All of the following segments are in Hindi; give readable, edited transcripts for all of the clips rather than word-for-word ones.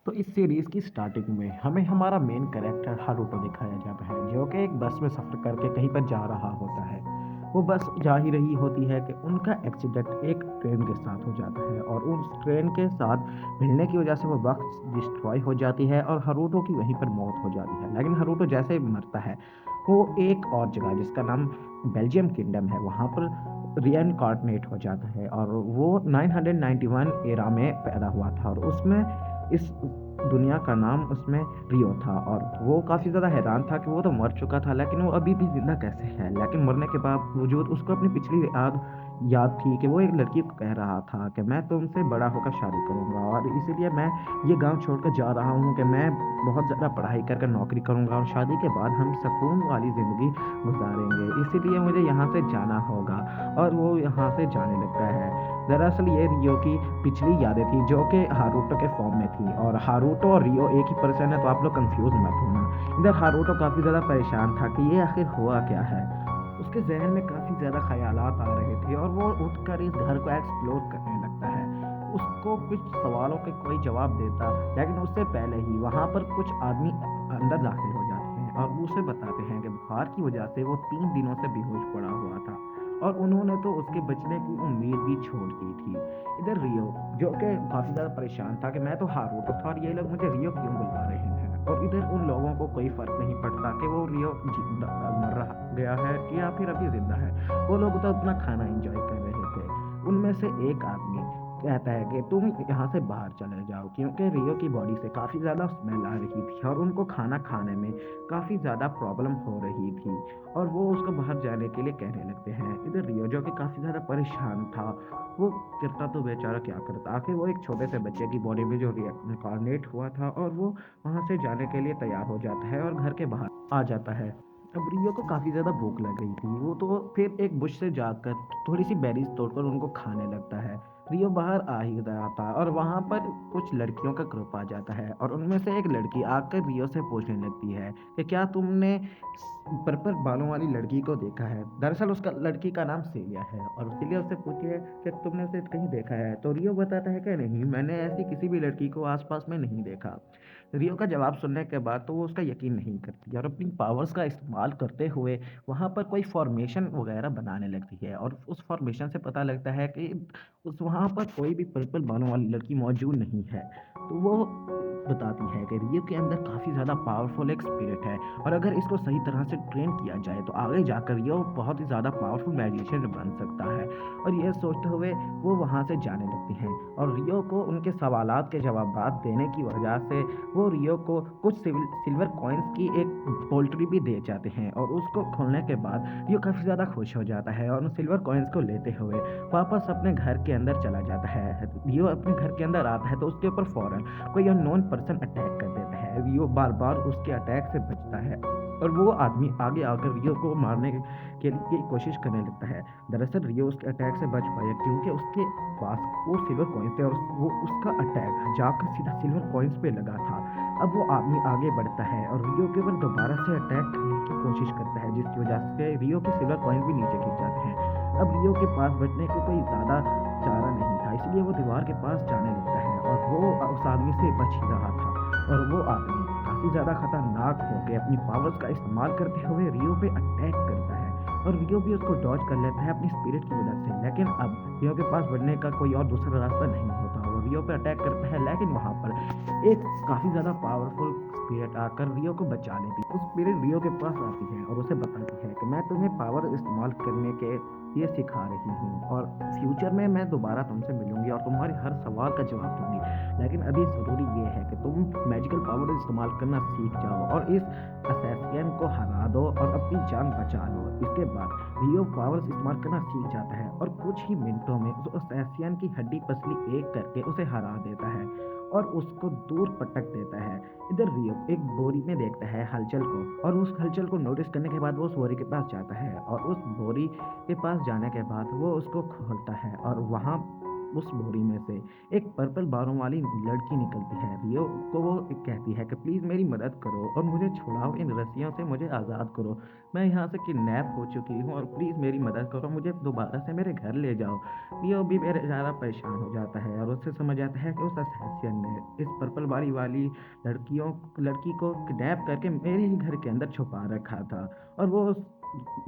तो इस सीरीज़ की स्टार्टिंग में हमें हमारा मेन कैरेक्टर हारुतो दिखाया जाता है, जो कि एक बस में सफ़र करके कहीं पर जा रहा होता है। वो बस जा ही रही होती है कि उनका एक्सीडेंट एक ट्रेन के साथ हो जाता है और उस ट्रेन के साथ भिड़ने की वजह से वो बस डिस्ट्रॉय हो जाती है और हारुतो की वहीं पर मौत हो जाती है। लेकिन हारुतो जैसे ही मरता है, वो एक और जगह जिसका नाम बेल्जियम किंगडम है, वहाँ पर रीइन्कार्नेट हो जाता है और वो 991 एरा में पैदा हुआ था और उसमें इस दुनिया का नाम उसमें रियो था और वो काफ़ी ज़्यादा हैरान था कि वो तो मर चुका था, लेकिन वो अभी भी ज़िंदा कैसे है? लेकिन मरने के बावजूद उसको अपनी पिछली याद याद थी कि वो एक लड़की को कह रहा था कि मैं तुमसे बड़ा होकर शादी करूँगा और इसीलिए मैं ये गाँव छोड़कर जा रहा हूँ कि मैं बहुत ज़्यादा पढ़ाई कर कर नौकरी करूँगा और शादी के बाद हम सुकून वाली ज़िंदगी गुज़ारेंगे। इसीलिए मुझे यहाँ से जाना होगा और वो यहाँ से जाने लगता है। दरअसल ये रियो की पिछली यादें थी जो कि हारुतो के फॉर्म में थी और हारुतो और रियो एक ही पर्सन है, तो आप लोग कंफ्यूज मत होना। इधर हारुतो काफ़ी ज़्यादा परेशान था कि ये आखिर हुआ क्या है। उसके ज़हन में काफ़ी ज़्यादा ख़यालात आ रहे थे और वो उठकर इस घर को एक्सप्लोर करने लगता है। उसको कुछ सवालों के कोई जवाब देता, लेकिन उससे पहले ही वहाँ पर कुछ आदमी अंदर दाखिल हो जाते हैं और उसे बताते हैं कि बुखार की वजह से वो 3 दिनों से बेहोश पड़ा हुआ था और उन्होंने तो उसके बचने की उम्मीद भी छोड़ दी थी। इधर रियो, जो कि काफ़ी ज़्यादा परेशान था कि मैं तो हारुतो था और ये लोग मुझे रियो क्यों बुला रहे हैं, और इधर उन लोगों को कोई फ़र्क नहीं पड़ता कि वो रियो जिंदा मर रहा गया है या फिर अभी ज़िंदा है। वो लोग तो अपना खाना एन्जॉय कर रहे थे। उनमें से एक आदमी कहता है कि तुम यहाँ से बाहर चले जाओ, क्योंकि रियो की बॉडी से काफ़ी ज़्यादा स्मेल आ रही थी और उनको खाना खाने में काफ़ी ज़्यादा प्रॉब्लम हो रही थी और वो उसको बाहर जाने के लिए कहने लगते हैं। इधर रियो, जो कि काफ़ी ज़्यादा परेशान था, वो करता तो बेचारा क्या करता, आखिर वो एक छोटे से बच्चे की बॉडी में जो रिइंकार्नेट हुआ था और वो वहाँ से जाने के लिए तैयार हो जाता है और घर के बाहर आ जाता है। अब रियो को काफ़ी ज़्यादा भूख लग गई थी, वो तो फिर एक बुश से जाकर थोड़ी-सी बेरीज़ तोड़कर उनको खाने लगता है। रियो बाहर आ ही रहा था और वहाँ पर कुछ लड़कियों का ग्रुप आ जाता है और उनमें से एक लड़की आकर रियो से पूछने लगती है कि क्या तुमने पर्पल बालों वाली लड़की को देखा है? दरअसल उसका लड़की का नाम सेलिया है और सेलिया उससे पूछती है कि तुमने उसे कहीं देखा है? तो रियो बताता है कि नहीं, मैंने ऐसी किसी भी लड़की को आस-पास में नहीं देखा। रियो का जवाब सुनने के बाद तो वो उसका यकीन नहीं करती और अपनी पावर्स का इस्तेमाल करते हुए वहाँ पर कोई फ़ॉर्मेशन वग़ैरह बनाने लगती है और उस फ़ॉर्मेशन से पता लगता है कि उस वहाँ पर कोई भी पर्पल बालों वाली लड़की मौजूद नहीं है। तो वो बताती है कि रियो के अंदर काफ़ी ज़्यादा पावरफुल एक स्पिरिट है और अगर इसको सही तरह से ट्रेन किया जाए तो आगे जाकर रियो बहुत ही ज़्यादा पावरफुल मैजिशियन बन सकता है। और ये सोचते हुए वो वहाँ से जाने लगती हैं और रियो को उनके सवालात के जवाबात देने की वजह से वो रियो को कुछ सिल्वर कॉइन्स की एक पोल्ट्री भी दे जाते हैं और उसको खोलने के बाद रियो काफ़ी ज़्यादा खुश हो जाता है और उन सिल्वर कॉइन्स को लेते हुए वापस अपने घर के अंदर चला जाता है। रियो अपने घर के अंदर आता है तो उसके ऊपर फ़ौरन कोई अननोन पर्सन अटैक कर देता है। रियो बार-बार उसके अटैक से बचता है और वो आदमी आगे आकर रियो को मारने के लिए कोशिश करने लगता है। दरअसल रियो उसके अटैक से बच पाया क्योंकि उसके पास वो सिल्वर कॉइन्स थे और वो उसका अटैक जाकर सीधा सिल्वर कॉइन्स पे लगा था। अब वो आदमी आगे बढ़ता है और रियो के ऊपर दोबारा से अटैक करने की कोशिश करता है, जिसकी वजह से रियो के सिल्वर कॉइन्स भी नीचे गिर जाते हैं। अब रियो के पास बचने का कोई ज़्यादा चारा नहीं था, इसलिए वो दीवार के पास जाने लगता है और वो उस आदमी से बच ही रहा था और वो आदमी काफ़ी ज़्यादा खतरनाक होके अपनी पावर्स का इस्तेमाल करते हुए रियो पे अटैक करता है और रियो भी उसको डॉज कर लेता है अपनी स्पिरिट की मदद से। लेकिन अब रियो के पास बढ़ने का कोई और दूसरा रास्ता नहीं होता। वो रियो पे अटैक करता है, लेकिन वहाँ पर एक काफ़ी ज़्यादा पावरफुल स्पिरिट आकर रियो को बचा लेती है। उस स्पिरिट रियो के पास आती है और उसे बताती है कि मैं तुम्हें पावर इस्तेमाल करने के ये सिखा रही हूँ और फ्यूचर में मैं दोबारा तुमसे मिलूँगी और तुम्हारे हर सवाल का जवाब दूँगी। लेकिन अभी ज़रूरी ये है कि तुम मैजिकल पावर इस्तेमाल करना सीख जाओ और इस असैसियन को हरा दो और अपनी जान बचा लो। इसके बाद रियो पावर्स इस्तेमाल करना सीख जाता है और कुछ ही मिनटों में उस असैसियन की हड्डी पसली एक करके उसे हरा देता है और उसको दूर पटक देता है। इधर रियो एक बोरी में देखता है हलचल को और उस हलचल को नोटिस करने के बाद वो उस बोरी के पास जाता है और उस बोरी के पास जाने के बाद वो उसको खोलता है और वहाँ उस बोरी में से एक पर्पल बालों वाली लड़की निकलती है। रियो को वो कहती है कि प्लीज़ मेरी मदद करो और मुझे छुड़ाओ, इन रस्सियों से मुझे आज़ाद करो। मैं यहाँ से किडनैप हो चुकी हूँ और प्लीज़ मेरी मदद करो, मुझे दोबारा से मेरे घर ले जाओ। रियो भी मेरे ज़्यादा परेशान हो जाता है और उससे समझ आता है कि उस असैसियन ने इस पर्पल बारी वाली लड़की को किडनैप करके मेरे ही घर के अंदर छुपा रखा था। और वो उस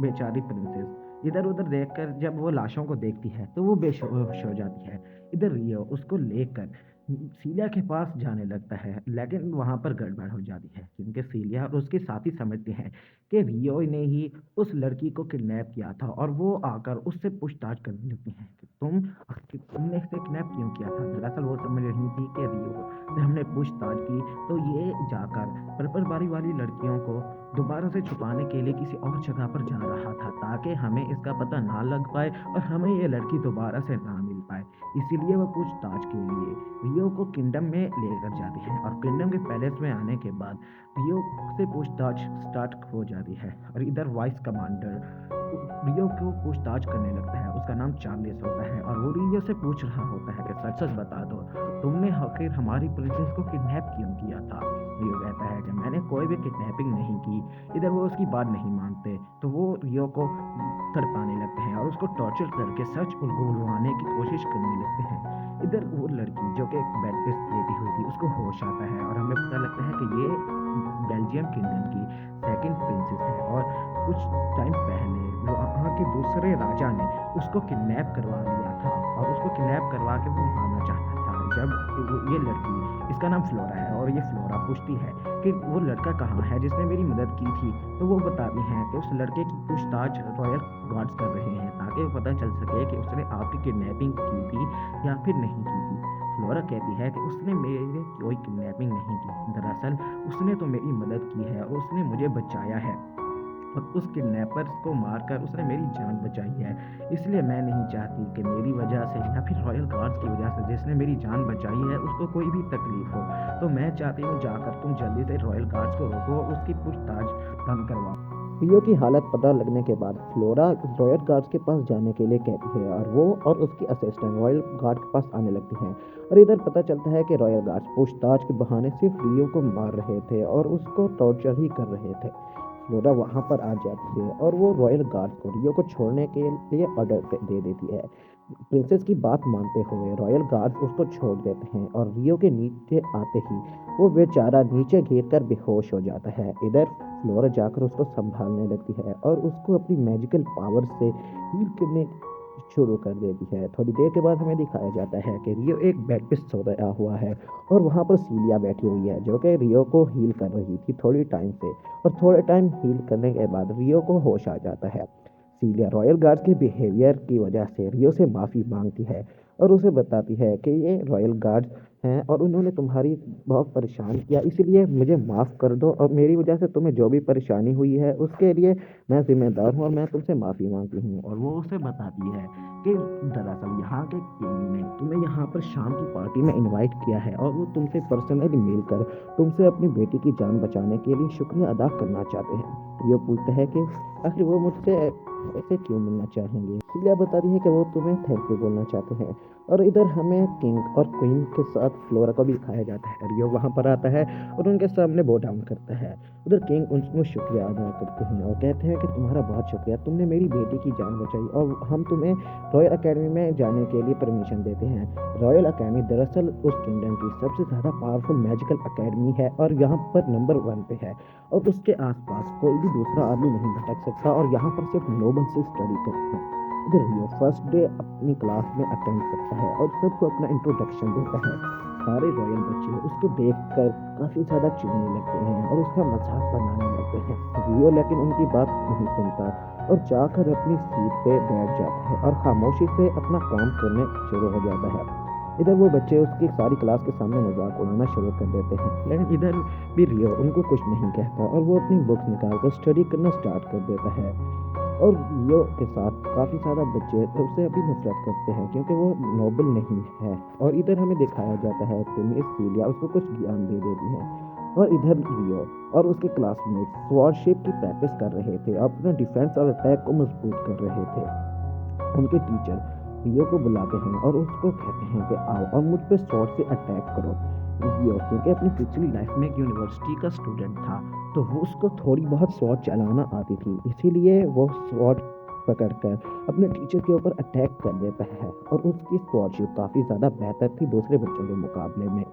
बेचारी प्रिंसेस इधर उधर देखकर जब वो लाशों को देखती है तो वो बेहोश हो जाती है। इधर रियो उसको लेकर सीलिया के पास जाने लगता है, लेकिन वहां पर गड़बड़ हो जाती है क्योंकि सीलिया और उसके साथी समझते हैं कि रियो ने ही उस लड़की को किडनैप किया था और वो आकर उससे पूछताछ करने लगती हैं कि तुमने इसे किडनैप क्यों किया था। दरअसल वो समझ रही थी कि रियो से हमने पूछताछ की तो ये जाकर पर्पल बारी वाली लड़कियों को दोबारा से छुपाने के लिए किसी और जगह पर जा रहा था ताकि हमें इसका पता ना लग पाए और हमें ये लड़की दोबारा से ना मिल पाए। इसीलिए वो पूछताछ के लिए रियो को किंगडम में लेकर जाती है और किंगडम के पैलेस में आने के बाद रियो से पूछताछ स्टार्ट हो जाती है। और इधर वाइस कमांडर रियो को पूछताछ करने लगता है। उसका नाम चार्लिस होता है और वो रियो से पूछ रहा होता है कि सच सच बता दो, तुमने आखिर हमारी प्रिंसेस को किडनैप क्यों किया था। रियो कहता है कि मैंने कोई भी किडनैपिंग नहीं की। इधर वो उसकी बात नहीं मानते तो वो रियो को तड़पाने लगते हैं और उसको टॉर्चर करके सच उलझाने की कोशिश करने लगते हैं। इधर वो लड़की जो कि एक बेड पे लेटी हुई थी उसको होश आता है और हमें पता लगता है कि ये बेल्जियम किंगडम की सेकंड प्रिंसेस है और कुछ टाइम पहले वहाँ के दूसरे राजा ने उसको किडनैप करवा लिया था और उसको किडनैप करवा के वो मारना चाहता था। जब ये लड़की, इसका नाम फ्लोरा है और ये फ्लोरा पूछती है कि वो लड़का कहाँ है जिसने मेरी मदद की थी, तो वो बताती हैं कि उस लड़के की पूछताछ रॉयल गार्ड्स कर रहे हैं ताकि पता चल सके कि उसने आपकी किडनैपिंग की थी या फिर नहीं की थी। फ्लोरा कहती है कि उसने मेरे कोई किडनैपिंग नहीं की, दरअसल उसने तो मेरी मदद की है और उसने मुझे बचाया है और उस किडनैपर्स को मारकर उसने मेरी जान बचाई है। इसलिए मैं नहीं चाहती कि मेरी वजह से या फिर रॉयल गार्ड्स की वजह से जिसने मेरी जान बचाई है उसको कोई भी तकलीफ हो। तो मैं चाहती हूँ जाकर तुम जल्दी से रॉयल गार्ड्स को रोको और उसकी पूछताछ बंद करवाओ। रियो की हालत पता लगने के बाद फ्लोरा रॉयल गार्ड्स के पास जाने के लिए कहती है और वो और उसकी असिस्टेंट रॉयल गार्ड के पास आने लगती हैं। और इधर पता चलता है कि रॉयल गार्ड्स पूछताछ के बहाने सिर्फ रियो को मार रहे थे और उसको टॉर्चर ही कर रहे थे। फ्लोरा वहां पर आ जाती है और वो रॉयल गार्ड्स को रियो को छोड़ने के लिए ऑर्डर दे देती है। प्रिंसेस की बात मानते हुए रॉयल गार्ड्स उसको छोड़ देते हैं और रियो के नीचे आते ही वो बेचारा नीचे गिर कर बेहोश हो जाता है। इधर फ्लोरा जाकर उसको संभालने लगती है और उसको अपनी मैजिकल पावर से हील करने शुरू कर देती है। थोड़ी देर के बाद हमें दिखाया जाता है कि रियो एक बेड पे सोया हुआ है और वहाँ पर सीलिया बैठी हुई है जो कि रियो को हील कर रही थी थोड़ी टाइम से। और थोड़े टाइम हील करने के बाद रियो को होश आ जाता है। सीलिया रॉयल गार्ड्स के बिहेवियर की वजह से रियो से माफ़ी मांगती है और उसे बताती है कि ये रॉयल गार्ड्स हैं और उन्होंने तुम्हारी बहुत परेशान किया, इसलिए मुझे माफ़ कर दो और मेरी वजह से तुम्हें जो भी परेशानी हुई है उसके लिए मैं जिम्मेदार हूँ और मैं तुमसे माफ़ी मांगती हूँ। और वो उसे बताती है कि दरअसल यहाँ के किंग ने तुम्हें यहाँ पर शाम की पार्टी में इनवाइट किया है और वो तुमसे पर्सनली मिलकर तुमसे अपनी बेटी की जान बचाने के लिए शुक्रिया अदा करना चाहते हैं। ये पूछता है कि आखिर वो मुझसे ऐसे क्यों मिलना चाहेंगे। सीलिया बताती है कि वो तुम्हें थैंक यू बोलना चाहते हैं। और इधर हमें किंग और क्वीन के साथ फ्लोरा को भी दिखाया जाता है। रियो वहाँ पर आता है और उनके सामने बो डाउन करता है। उधर किंग उनको शुक्रिया अदा करते हैं और कहते हैं कि तुम्हारा बहुत शुक्रिया, तुमने मेरी बेटी की जान बचाई और हम तुम्हें रॉयल अकेडमी में जाने के लिए परमिशन देते हैं। रॉयल अकेडमी दरअसल उस किंगडम की सबसे ज़्यादा पावरफुल मैजिकल अकेडमी है और यहाँ पर नंबर 1 पे है और उसके आसपास कोई भी दूसरा आदमी नहीं भटक सकता और यहाँ पर सिर्फ नोबल से स्टडी करते हैं। इधर रियो फर्स्ट डे अपनी क्लास में अटेंड करता है और सबको अपना इंट्रोडक्शन देता है। सारे रॉयल बच्चे उसको देखकर काफ़ी ज़्यादा चिढ़ने लगते हैं और उसका मजाक बनाने लगते हैं। रियो लेकिन उनकी बात नहीं सुनता और जाकर अपनी सीट पे बैठ जाता है और खामोशी से अपना काम करने शुरू हो जाता है। इधर वो बच्चे उसकी सारी क्लास के सामने मजाक उड़ाना शुरू कर देते हैं, लेकिन इधर भी रियो उनको कुछ नहीं कहता और वो अपनी बुक्स निकाल कर स्टडी करना स्टार्ट कर देता है। और रियो के साथ काफ़ी ज़्यादा बच्चे उससे अभी नफरत करते हैं क्योंकि वो नोबल नहीं है। और इधर हमें दिखाया जाता है कि मिस सीलिया उसको कुछ ज्ञान दे देती है और इधर रियो और उसके क्लासमेट स्वॉर्डशिप की प्रैक्टिस कर रहे थे, अपना डिफेंस और अटैक को मजबूत कर रहे थे। उनके टीचर रियो को बुलाते हैं और उसको कहते हैं कि आओ और मुझ पे स्वॉर्ड से अटैक करो। रियो क्योंकि अपनी पिछली लाइफ में एक यूनिवर्सिटी का स्टूडेंट था, तो वो उसको थोड़ी बहुत स्वॉर्ड चलाना आती थी, इसीलिए वो स्वॉर्ड पकड़कर अपने टीचर के ऊपर अटैक कर देता है। और उसकी स्वॉर्डशिप काफ़ी ज़्यादा बेहतर थी दूसरे बच्चों के मुकाबले में।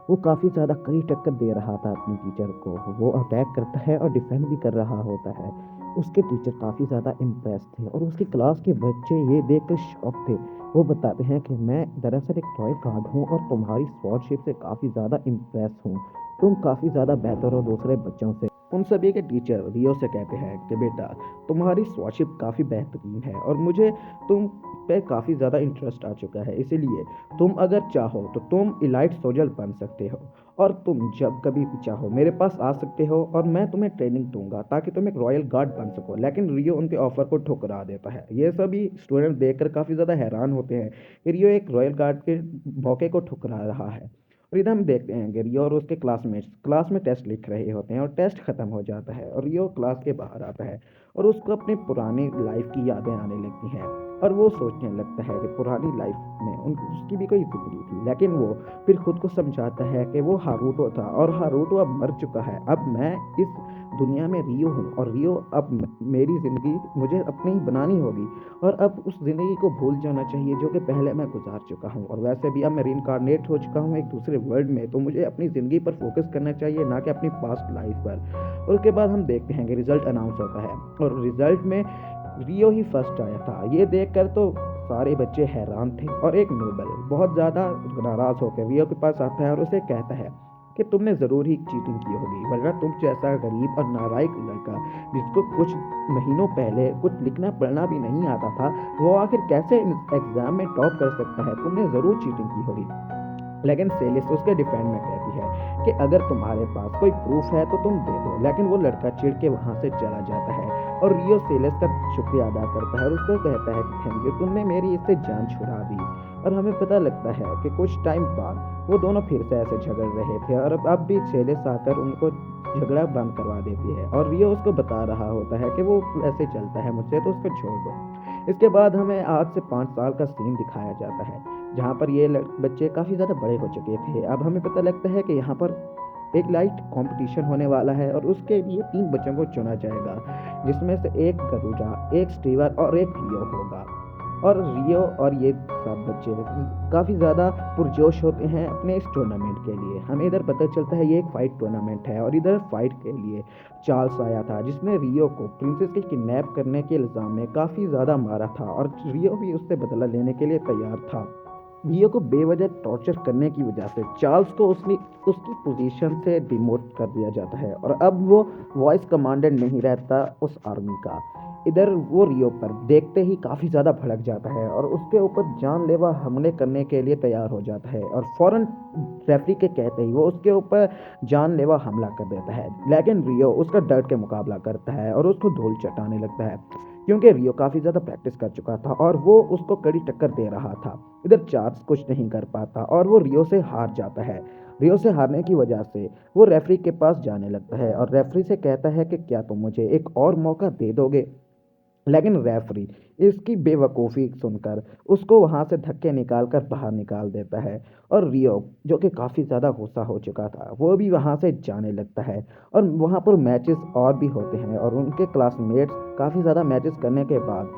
वो काफ़ी ज़्यादा कड़ी टक्कर दे रहा था अपने टीचर को। वो अटैक करता है और डिफेंड भी कर रहा होता है। उसके टीचर काफ़ी ज़्यादा इम्प्रेस थे और उसकी क्लास के बच्चे ये देखकर शॉक थे। वो बताते हैं कि मैं दरअसल एक रॉयल गार्ड हूँ और तुम्हारी स्वॉर्डशिप से काफ़ी ज़्यादा इम्प्रेस हूँ। तुम काफ़ी ज़्यादा बेहतर हो दूसरे बच्चों से। उन सभी के टीचर रियो से कहते हैं कि बेटा, तुम्हारी स्वॉर्डशिप काफ़ी बेहतरीन है और मुझे तुम पे काफ़ी ज़्यादा इंटरेस्ट आ चुका है, इसीलिए तुम अगर चाहो तो तुम इलाइट सोल्जर बन सकते हो और तुम जब कभी भी चाहो मेरे पास आ सकते हो और मैं तुम्हें ट्रेनिंग दूंगा ताकि तुम एक रॉयल गार्ड बन सको। लेकिन रियो उनके ऑफर को ठुकरा देता है। ये सभी स्टूडेंट देखकर काफ़ी ज़्यादा हैरान होते हैं कि रियो एक रॉयल गार्ड के मौके को ठुकरा रहा है। और इधर हम देखते हैं कि रियो और उसके क्लासमेट्स क्लास में टेस्ट लिख रहे होते हैं और टेस्ट खत्म हो जाता है और रियो क्लास के बाहर आता है और उसको अपनी पुरानी लाइफ की यादें आने लगती हैं और वो सोचने लगता है कि पुरानी लाइफ में उसकी भी कोई जिंदगी थी। लेकिन वो फिर खुद को समझाता है कि वो हारूटो था और हारूटो अब मर चुका है। अब मैं इस दुनिया में रियो हूँ और रियो अब मेरी ज़िंदगी मुझे अपनी ही बनानी होगी और अब उस ज़िंदगी को भूल जाना चाहिए जो कि पहले मैं गुजार चुका हूँ। और वैसे भी अब मैं रीइंकारनेट हो चुका हूँ एक दूसरे वर्ल्ड में, तो मुझे अपनी ज़िंदगी पर फोकस करना चाहिए, ना कि अपनी पास्ट लाइफ पर। और उसके बाद हम देखते हैं कि रिजल्ट अनाउंस होता है और रिजल्ट में रियो ही फर्स्ट आया था। ये देखकर तो सारे बच्चे हैरान थे और एक नोबल बहुत ज़्यादा नाराज़ होकर रियो के पास आता है और उसे कहता है कि तुमने ज़रूर ही चीटिंग की होगी, वरना तुम जैसा गरीब और नालायक लड़का जिसको कुछ महीनों पहले कुछ लिखना पढ़ना भी नहीं आता था, वो आखिर कैसे एग्ज़ाम में टॉप कर सकता है। तुमने ज़रूर चीटिंग की होगी। लेकिन सेलिस उसके डिफेंड में कहती है कि अगर तुम्हारे पास कोई प्रूफ है तो तुम दे दो। लेकिन वो लड़का चिढ़ के वहाँ से चला जाता है और रियो सेलिस का शुक्रिया अदा करता है और उसको कहता है कि थैंक यू, तुमने मेरी इससे जान छुड़ा दी। और हमें पता लगता है कि कुछ टाइम बाद वो दोनों फिर से ऐसे झगड़ रहे थे और अब भी सेलिस आकर उनको झगड़ा बंद करवा देती है और रियो उसको बता रहा होता है कि वो ऐसे चलता है मुझसे, तो उसको छोड़ दो। इसके बाद हमें आज से 5 साल का सीन दिखाया जाता है जहाँ पर ये बच्चे काफ़ी ज़्यादा बड़े हो चुके थे। अब हमें पता लगता है कि यहाँ पर एक लाइट कंपटीशन होने वाला है और उसके लिए 3 बच्चों को चुना जाएगा, जिसमें से एक गरुड़ा, एक स्टीवर और एक रियो होगा। और रियो और ये सब बच्चे काफ़ी ज़्यादा पुरजोश होते हैं अपने इस टूर्नामेंट के लिए। हमें इधर पता चलता है ये एक फ़ाइट टूर्नामेंट है और इधर फाइट के लिए चार्ल्स आया था जिसने रियो को प्रिंसेस के किडनैप करने के इल्ज़ाम में काफ़ी ज़्यादा मारा था और रियो भी उससे बदला लेने के लिए तैयार था। रियो को बेवजह टॉर्चर करने की वजह से चार्ल्स को उसकी पोजीशन से डिमोट कर दिया जाता है और अब वो वॉइस कमांडेंट नहीं रहता उस आर्मी का। इधर वो रियो पर देखते ही काफ़ी ज़्यादा भड़क जाता है और उसके ऊपर जानलेवा हमले करने के लिए तैयार हो जाता है और फौरन रेफरी के कहते ही वो उसके ऊपर जानलेवा हमला कर देता है। लेकिन रियो उसका डट के मुकाबला करता है और उसको धूल चटाने लगता है क्योंकि रियो काफ़ी ज़्यादा प्रैक्टिस कर चुका था और वो उसको कड़ी टक्कर दे रहा था। इधर चार्ल्स कुछ नहीं कर पाता और वो रियो से हार जाता है। रियो से हारने की वजह से वो रेफरी के पास जाने लगता है और रेफरी से कहता है कि क्या तुम मुझे एक और मौका दे दोगे। लेकिन रेफरी इसकी बेवकूफ़ी सुनकर उसको वहाँ से धक्के निकाल कर बाहर निकाल देता है और रियो जो कि काफ़ी ज़्यादा गुस्सा हो चुका था वो भी वहाँ से जाने लगता है। और वहाँ पर मैचेस और भी होते हैं और उनके क्लासमेट्स काफ़ी ज़्यादा मैचेस करने के बाद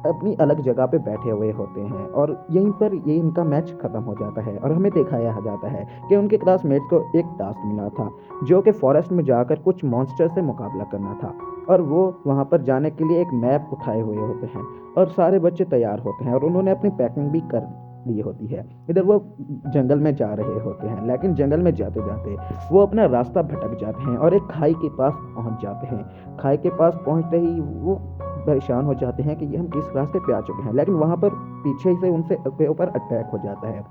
अपनी अलग जगह पे बैठे हुए होते हैं और यहीं पर ये इनका मैच ख़त्म हो जाता है और हमें दिखाया जाता है कि उनके क्लासमेट्स को एक टास्क मिला था जो कि फॉरेस्ट में जाकर कुछ मॉन्स्टर से मुकाबला करना था और वो वहाँ पर जाने के लिए एक मैप उठाए हुए होते हैं और सारे बच्चे तैयार होते हैं और उन्होंने अपनी पैकिंग भी कर ली होती है। इधर वो जंगल में जा रहे होते हैं लेकिन जंगल में जाते जाते वो अपना रास्ता भटक जाते हैं और एक खाई के पास पहुँच जाते हैं। खाई के पास पहुँचते ही वो परेशान हो जाते हैं कि ये हम किस रास्ते पे आ चुके हैं। लेकिन वहाँ पर पीछे से उनसे के ऊपर अटैक हो जाता है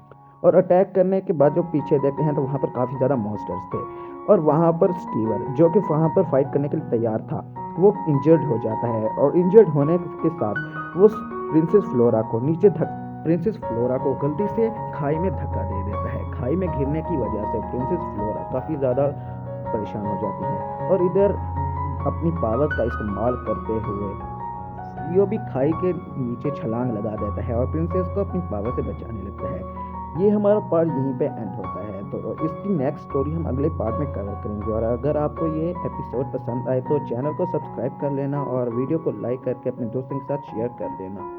और अटैक करने के बाद जब पीछे देखते हैं तो वहाँ पर काफ़ी ज़्यादा मॉन्स्टर्स थे और वहाँ पर स्टीवर जो कि वहाँ पर फाइट करने के लिए तैयार था वो इंजर्ड हो जाता है और इंजर्ड होने के साथ वो प्रिंसेस फ्लोरा को गलती से खाई में धक्का दे देता है। खाई में गिरने की वजह से प्रिंसेस फ्लोरा काफ़ी ज़्यादा परेशान हो जाती हैं और इधर अपनी पावर का इस्तेमाल करते हुए यो भी खाई के नीचे छलांग लगा देता है और प्रिंसेस को अपनी पावर से बचाने लगता है। ये हमारा पार्ट यहीं पे एंड होता है। तो इसकी नेक्स्ट स्टोरी हम अगले पार्ट में कवर करेंगे। और अगर आपको ये एपिसोड पसंद आए तो चैनल को सब्सक्राइब कर लेना और वीडियो को लाइक करके अपने दोस्तों के साथ शेयर कर देना।